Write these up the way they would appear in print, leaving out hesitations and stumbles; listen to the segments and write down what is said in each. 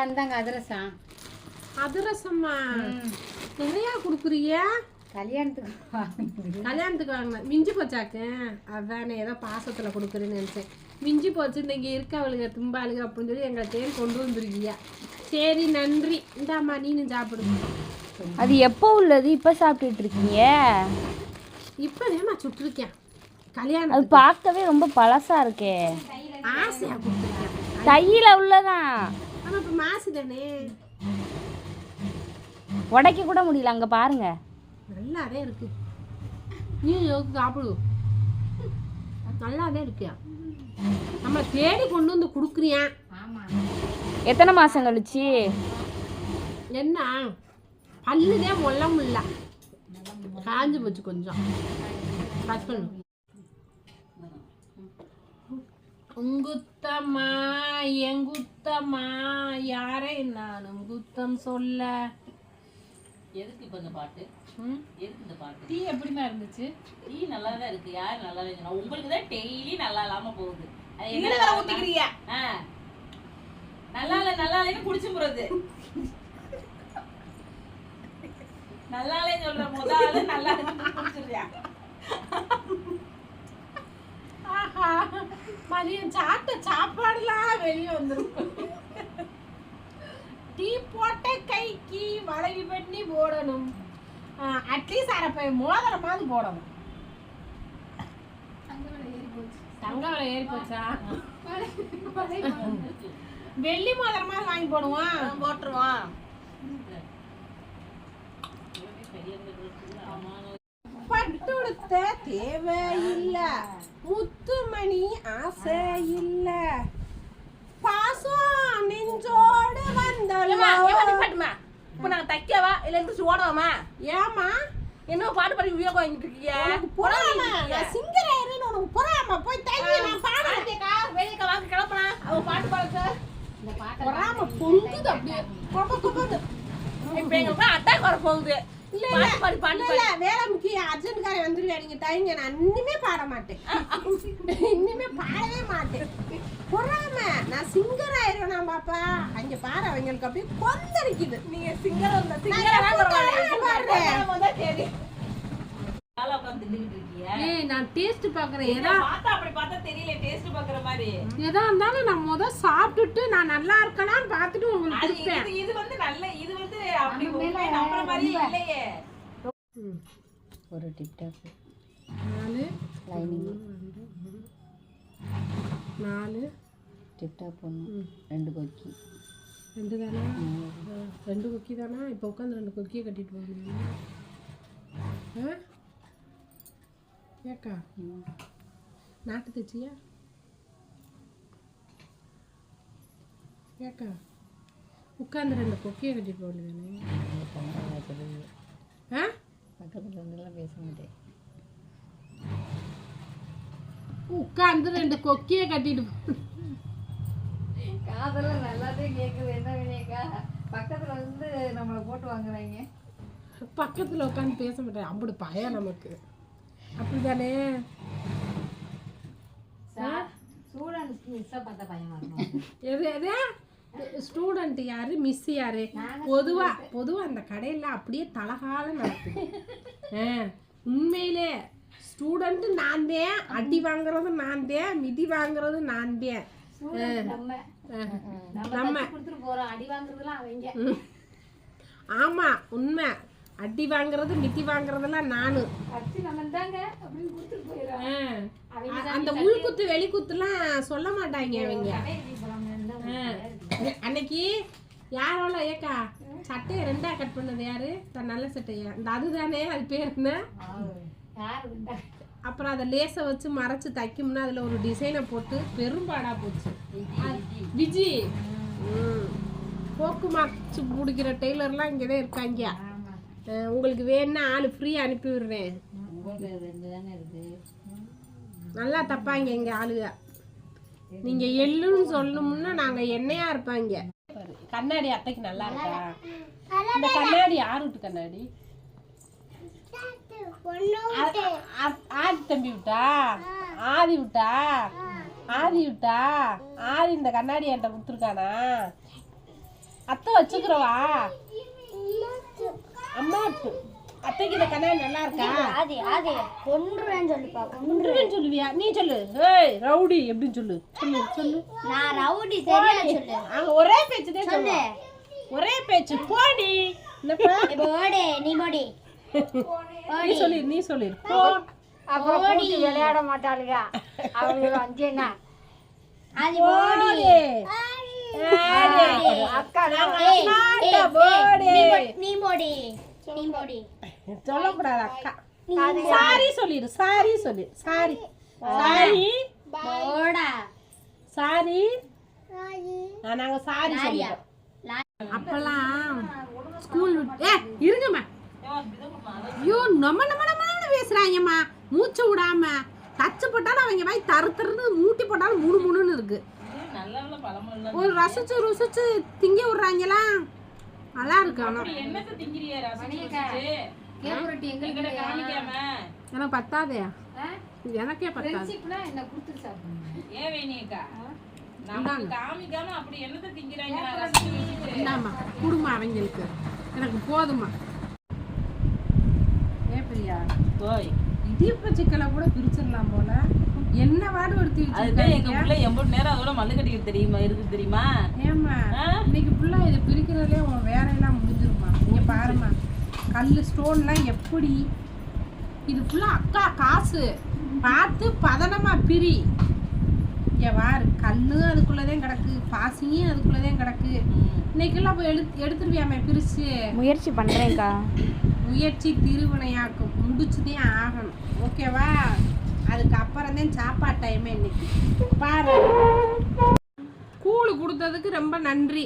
இந்தாங்க அதிரசம். அதிரசம்மா நிறையா கொடுக்குறியா? கல்யாணத்துக்கு வாங்கினேன். மிஞ்சி போச்சாக்கு. அதானே ஏதோ பாசத்தில் கொடுக்குறேன்னு நினச்சேன். மிஞ்சி போச்சு. இந்த இங்கே இருக்க அவளுங்க தும்பாளுங்க அப்படின்னு சொல்லி எங்களை தேன் கொண்டு வந்துருக்கியா. சரி நன்றி. இந்தாம்மா நீனும் சாப்பிடுங்க. அது எப்போ உள்ளது? இப்போ சாப்பிட்டுட்டு இருக்கீங்க? இப்போதேம்மா சுட்டிருக்கேன். கல்யாணம் அது பார்க்கவே ரொம்ப பழசா இருக்கே. ஆசையாக கொடுத்துருக்கேன். கையில் உள்ளதான். ஆனால் இப்போ மாசு தானே, உடைக்க கூட முடியல. அங்கே பாருங்க, நல்லாதே இருக்கு. நீ சாப்பிடு. நல்லாதே இருக்கியா. நம்ம தேடி கொண்டு வந்து கொடுக்குறியா? எத்தனை மாதம் கழிச்சு? என்ன பல்லுதே மொல்ல முடியல, காஞ்சு போச்சு. கொஞ்சம் கட் பண்ணு. உங்குத்தம்மா எங்குத்தம்மா யாரை நானும் குத்தம் சொல்ல. எதுக்கு இப்போ இந்த பாட்டு? எதுக்கு இந்த பாட்டு? டீ எப்படிமா இருந்துச்சு? டீ நல்லா தான் இருக்கு. யார் நல்லா இல்லைன்னா உங்களுக்கு தான் டெய்லி நல்லா இல்லாம போகுது. அது என்ன என்ன ஊத்திக்கிறியா? நல்லா இல்லைன்னு குடிச்சு போறது. நல்லா இல்லைன்னு சொல்ற முதல்ல நல்லா இருக்குன்னு குடிச்சிருக்கியா? ஆஹா, மதியம் சாப்பிட்ட சாப்பாடுலாம் வெளியே வந்துடும். டீ போட்ட கைக்கு வளைவி பண்ணி போடணும். அட்லீஸ்ட் அரை மோதிரமாவது போடணும். தங்க விலை ஏறி போச்சா? வெள்ளி மோதிரமாவது வாங்கி போடுவோம். போட்டுருவோம். பட்டுடுத்த தேவையில்ல, முத்துமணி ஆசை இல்ல, பாசம் நெஞ்சோடு வந்தோமா. இப்ப நாங்க தைக்கவா இல்ல இருந்து ஓடவாமா? ஏமா என்ன பாட்டு பாடி உயர்வு வாங்கிட்டு இருக்கீங்க? சிங்கராயிரன்னு உனக்கு பொறாம போய் தைக்க. நான் பாடுறேன்க்கா. வெளியே வாங்க கிளம்பனா அவ பாட்டு பாடுங்க. பொறாம பொங்குது அப்படியே. இப்ப எங்களுக்கு அட்டாக் வர போகுது. இல்ல வேலை முக்கியம். அர்ஜென்ட்காரன் வந்துருவேன். நீங்க தைங்க. நான் இன்னுமே பாட மாட்டேன். இன்னுமே பாடவே மாட்டேன். பொறாம நான் சிங்கர் ஆயிரும். பாப்பா அங்க பாரு, அவங்களுக்கு அப்படியே கொந்தளிக்குது. நீங்க சிங்கர் வந்த நான் டேஸ்ட் பாக்குறேன். ஏதா அப்படி பார்த்தா தெரியல, டேஸ்ட் பாக்குற மாதிரி. எதா இருந்தாலும் நான் முத சாப்பிட்டுட்டு நான் நல்லா இருக்கலாம்னு பார்த்துட்டு உங்களுக்கு கொடுப்பேன். இது வந்து நல்ல, இது வந்து அப்படி உண்மை நம்புற மாதிரி இல்லையே. ஒரு டிப்டாப் 4 லைனிங் 4 டிப்டாப் ஒன்று 2 கொக்கி 2 தானா? 2 கொக்கி தானா? இப்போ உட்காந்து 2 கொக்கியை கட்டிட்டு போகணும். ஏக்கா நாட்டு தைச்சியா? ஏக்கா உட்காந்து 2 கொக்கியை கட்டிட்டு போகணும். பக்கத்தில் இருந்தெல்லாம் பேச மாட்டேன். உட்காந்து 2 கொக்கியை கட்டிட்டு போ. காதெல்லாம் நல்லாவே கேட்குது. என்ன வினையக்கா பக்கத்தில் வந்து நம்மளை போட்டு வாங்குறாங்க. பக்கத்தில் உட்காந்து பேச மாட்டேன். அப்படி பயம் நமக்கு. அப்படிதானே? ஸ்டூடெண்ட் யாரு, மிஸ் யாரு? பொதுவா அந்த கடையில அப்படியே தலகால நடக்குது. உண்மையிலே ஸ்டூடெண்ட் நான் தான், அடி வாங்குறது நான் தான், மிதி வாங்குறது நான் தான். நம்ம ஆமா உண்மை. அடி வாங்குறது மிதி வாங்குறதெல்லாம் நானு. அந்த உள்குத்து வெளிக்குத்துலாம் சொல்ல மாட்டாங்க அவங்க. அன்னைக்கு யாரோல ஏக்கா சட்டையை 2ஆ கட் பண்ணது யாரு? நல்ல சட்டையா? இந்த அதுதானே, அது பேர் என்ன? அப்புறம் அதை லேசை வச்சு மறைச்சு தைக்கும்னா அதில் ஒரு டிசைனை போட்டு பெரும்பாடா போச்சு. விஜி போக்கு மாச்சு பிடிக்கிற டெய்லர்லாம் இங்கே தான் இருக்காங்க. உங்களுக்கு வேணுன்னா ஆள் ஃப்ரீயாக அனுப்பி விடுறேன். நல்லா தப்பாங்க எங்க ஆளுங்க. நீங்க எள்ளுன்னு சொல்லணும்னா நாங்க எண்ணெயா இருப்பாங்க. கண்ணாடி அத்தைக்கு நல்லா இருக்கா? இந்த கண்ணாடி யார் விட்டு கண்ணாடி? ஆதி தம்பி விட்டா? ஆதி விட்டா? ஆதி விட்டா? ஆதி இந்த கண்ணாடி என்கிட்ட கொடுத்துருக்கானா? அத்தை வச்சுக்கிறவா அம்மா அத்தைக்கு இந்த கண்ணா நல்லா இருக்கா? ஆதி ஆதி கொன்றுவேன்னு சொல்லுப்பா. கொன்றுவேன்னு சொல்லுவியா? நீ சொல்லு. ஏய் ரவுடி எப்படின்னு சொல்லு. சொல்லு சொல்லு. நான் ரவுடி சரியா சொல்லு. அங்க ஒரே பேச்சு தான் சொல்லு. ஒரே பேச்சு. போடி. என்னப்பா? போடி நீ போடி. நீ சொல்லு. போ. அப்புறம் போடி விளையாட மாட்டாளுங்க அவங்க அஞ்சேனா. ஆதி போடி. அக்கா நீ போடி. நீ போடி. சொல்லக்கூடாது அக்கா. சாரி சொல்லிடு. சாரி சொல்லு. சாரி சாரி போடா. சாரி நாங்க சாரி சொல்லிட்டோம். அப்பெல்லாம் ஸ்கூல் விட்டு இருங்கம்மா. ஐயோ நம்ம பேசுறாங்கம்மா. மூச்சு விடாம தச்சு போட்டாலும் அவங்க வாய் தருன்னு மூட்டி போட்டாலும் முணு முணுன்னு இருக்கு. ஒரு ருசிச்சு திங்க விடுறாங்களா? நல்லா இருக்கு. ஆனா எனக்கு பத்தாதே. எனக்கே பத்தாது. குடுமா அவங்களுக்கு எனக்கு போதுமா. பிரியா இடியப்ப சிக்கலை கூட பிரிச்சிடலாம் போல. என்ன வாடு எடுத்து தெரியுமா? ஏமா இன்னைக்கு ஃபுல்லா இது பிரிக்கிறதுலே உன் வேலையெல்லாம் முடிஞ்சிருமா? நீங்க பாருமா கல்லு ஸ்டோன்லாம் எப்படி இது ஃபுல்லா அக்கா காசு பார்த்து பதனமா பிரி. இங்க வாரு கல்லு அதுக்குள்ளதான் கிடக்கு, பாசியும் அதுக்குள்ளதான் கிடக்கு. இன்னைக்கெல்லாம் போய் எடுத்துருவியாமே பிரிச்சு. முயற்சி பண்றேன்க்கா. முயற்சி திருவினையாக்கும். முடிச்சுதே ஆகணும். ஓகேவா? அதுக்கப்புறம் தான் சாப்பாடு டைமே. இன்னைக்கு பாரு கூழு கொடுத்ததுக்கு ரொம்ப நன்றி.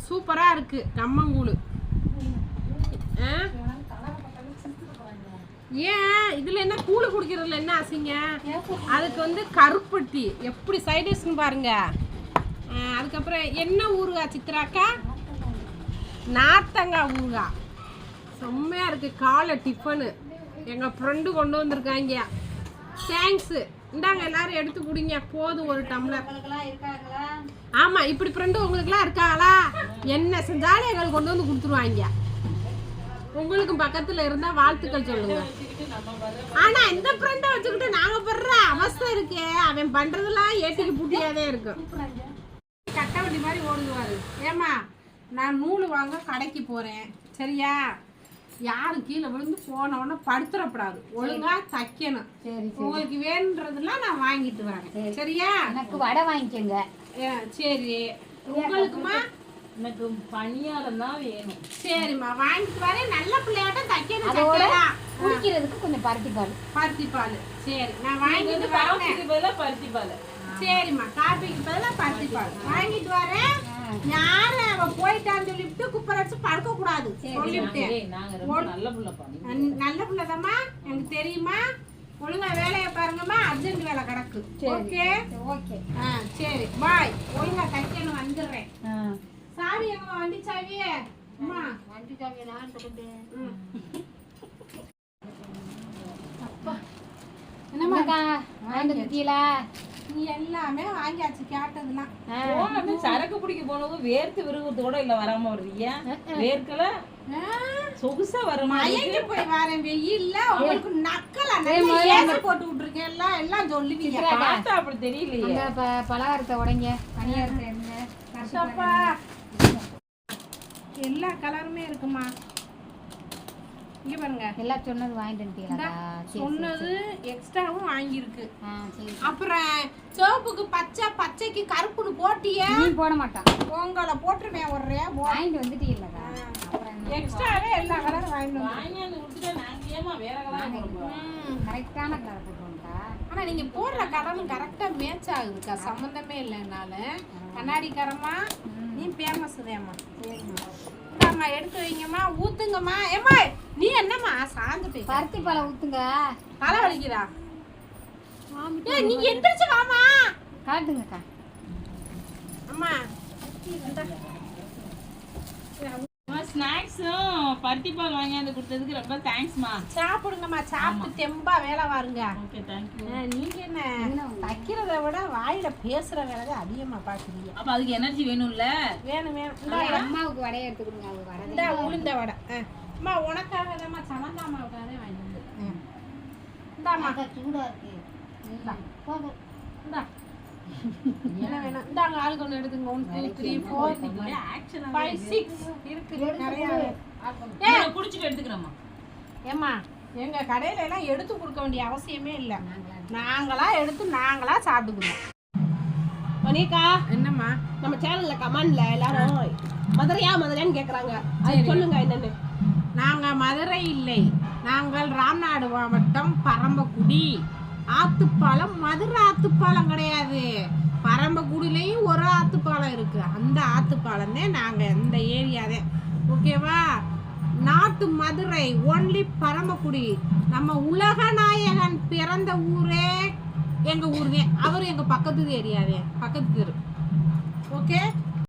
சூப்பரா இருக்கு கம்மங்கூழு. ஏன் இதுல என்ன கூழு குடிக்கிறதுல என்ன அசிங்க? அதுக்கு வந்து கருப்பட்டி எப்படி சைடிஷ்னு பாருங்க. அதுக்கப்புறம் என்ன ஊறுகாய் சித்ராக்கா? நார்த்தங்காய் ஊறுகாய் செம்மையா இருக்கு. காலை டிஃபனு எங்க ஃப்ரெண்டு கொண்டு வந்திருக்காங்க. தேங்க்ஸ். இந்தாங்க எல்லாரும் எடுத்து குடிங்க. போதும் ஒரு டம்ளர். ஆமா இப்படி ஃப்ரெண்டு உங்களுக்குலாம் இருக்காங்களா? என்ன செஞ்சாலும் எங்களுக்கு கொண்டு வந்து கொடுத்துருவாங்க. உங்களுக்கும் பக்கத்துல இருந்தா வாழ்த்துக்கள் சொல்லுங்க. ஆனா இந்த ஃப்ரெண்டை வச்சுக்கிட்டு நாங்க படுற அவஸ்தை இருக்கே. அவன் பண்றதெல்லாம் ஏட்டிக்கு பூட்டியாதே இருக்கும். கட்ட வண்டி மாதிரி ஓடுவாரு. ஏமா நான் நூல் வாங்க கடைக்கு போறேன் சரியா? யாரும் கீழே விழுந்து போனவொடனே படுத்துறப்படாது. ஒழுங்கா தைக்கணும். உங்களுக்கு வேணுன்றதுலாம் நான் வாங்கிட்டு வரேன் சரியா? எனக்கு வடை வாங்கிக்கோங்க. சரி உங்களுக்குமா? எனக்கு பணியாரம் தான் வேணும். சரிம்மா வாங்கிட்டு வரேன். நல்ல பிள்ளையாட்டம் தைக்கணும். அதோட குடிக்கிறதுக்கு கொஞ்சம் பருத்தி பால். சரி நான் வாங்கிட்டு வரேன். பருத்தி பால். சரிம்மா காபிக்கு பதிலா பருத்தி பால் வாங்கிட்டு வரேன். யாரு அவ போயிட்டான்னு சொல்லிட்டு குப்பரை வச்சு படுக்க கூடாது சொல்லிவிட்டேன். நல்ல பிள்ளைதாம்மா எனக்கு தெரியுமா? ஒழுங்கா வேலையை பாருங்கம்மா. அர்ஜென்ட் வேலை கிடக்கு. ஓகே ஓகே சரி பாய். ஒழுங்கா தைக்கணும். வந்துடுறேன். சாவி எங்கம்மா? வண்டி சாவியே அம்மா. வண்டி சாவியை நான் சொல்லிட்டேன். என்னம்மாக்கா வாங்கிட்டு வந்துட்டீங்களா? நீ எல்லாமே வாங்கியாச்சு கேட்டதுலாம். சரக்கு பிடிக்க போனது வேர்த்து விருகுறதோட இல்ல வராம வருவீங்க. வேர்க்கல சொகுசா வருமா? மயங்கி போய் வரேன் வெயில்ல. உங்களுக்கு நக்கலா ஏசி போட்டு விட்டுருக்கேன். எல்லாம் சொல்லுவீங்க. பார்த்தா அப்படி தெரியலையே. பலகாரத்தை உடைங்க. பணியாரத்தை என்ன எல்லா கலருமே இருக்குமா? இங்க பாருங்க. எல்லாம் சொன்னது வாங்கிட்டு வந்துட்டீங்களா? சொன்னது எக்ஸ்ட்ராவும் வாங்கியிருக்கு. அப்புறம் சிவப்புக்கு பச்சை, பச்சைக்கு கருப்புன்னு போட்டியே. நீ போட மாட்டான். உங்களை போட்டுருவேன். ஒரே வாங்கிட்டு வந்துட்டீங்களா? எக்ஸ்ட்ராவே எல்லா கலரும் வாங்கிட்டு கரெக்டான கலர் போட்டுருவோம்க்கா. ஆனா நீங்க போடுற கலரும் கரெக்டா மேட்ச் ஆகுதுக்கா. சம்மந்தமே இல்லைனால கண்ணாடிக்காரம்மா நீ ஃபேமஸ் தேம்மா. சரிம்மா எடுத்து வைங்கம்மா. ஊத்துங்கம்மா. ஏம்மா நீ என்னம்மா சாந்து போய் பருத்தி பாலை ஊத்துங்க. தலை வலிக்குதா? நீ எந்திரிச்சு வாமா. காட்டுங்கக்கா. அம்மா ஸ்நாக்ஸும் பருத்தி பால் வாங்கியாந்து கொடுத்ததுக்கு ரொம்ப தேங்க்ஸ்மா. சாப்பிடுங்கம்மா, சாப்பிட்டு தெம்பா வேலை வாருங்க. Okay, thank you. நீங்க என்ன தைக்கிறத விட வாயில பேசுற வேலை தான் அதிகமா பாக்குறீங்க. அப்ப அதுக்கு எனர்ஜி வேணும்ல. வேணும் வேணும். அம்மாவுக்கு வடையை எடுத்து கொடுங்க, அவங்க வர இந்த உளுந்த வடை. அம்மா உனக்காக தான்மா, சமந்தாமாவுக்காக தான் வாங்கி வந்து. இந்தாம்மா, சூடா இருக்கு. இந்தா. என்ன வேணும்? இந்தாங்க, ஆளுக்கு ஒன்று எடுத்துங்க. 1 2 3 4 5 6 இருக்கு நிறைய. குடிச்சிட்டு எடுத்துக்கிறோமா? ஏம்மா, எங்க கடையில எல்லாம் எடுத்து கொடுக்க வேண்டிய அவசியமே இல்லை. நாங்களா எடுத்து நாங்களா சாப்பிட்டுக்கிறோம். மணிக்கா, என்னம்மா? நம்ம சேனல்ல கமெண்ட்ல எல்லாரும் மதுரையான்னு கேக்குறாங்க. அது சொல்லுங்க என்னன்னு. நாங்க மதுரை இல்லை, நாங்கள் ராம்நாடு மாவட்டம் பரம்பக்குடி. ஆத்துப்பாலம் மதுரை ஆத்துப்பாலம் கிடையாது. பரம்பக்குடியிலையும் ஒரு ஆத்துப்பாலம் இருக்கு. அந்த ஆத்துப்பாலம் தான் நாங்க இந்த ஏரியாவே. ஓகேவா? நாட்டு மதுரை, ஒன்லி பரம்பக்குடி. நம்ம உலகநாயகன் பிறந்த ஊரே எங்க ஊருங்க. அவரு எங்க பக்கத்து ஏரியாவே, பக்கத்து தெரு. ஓகே.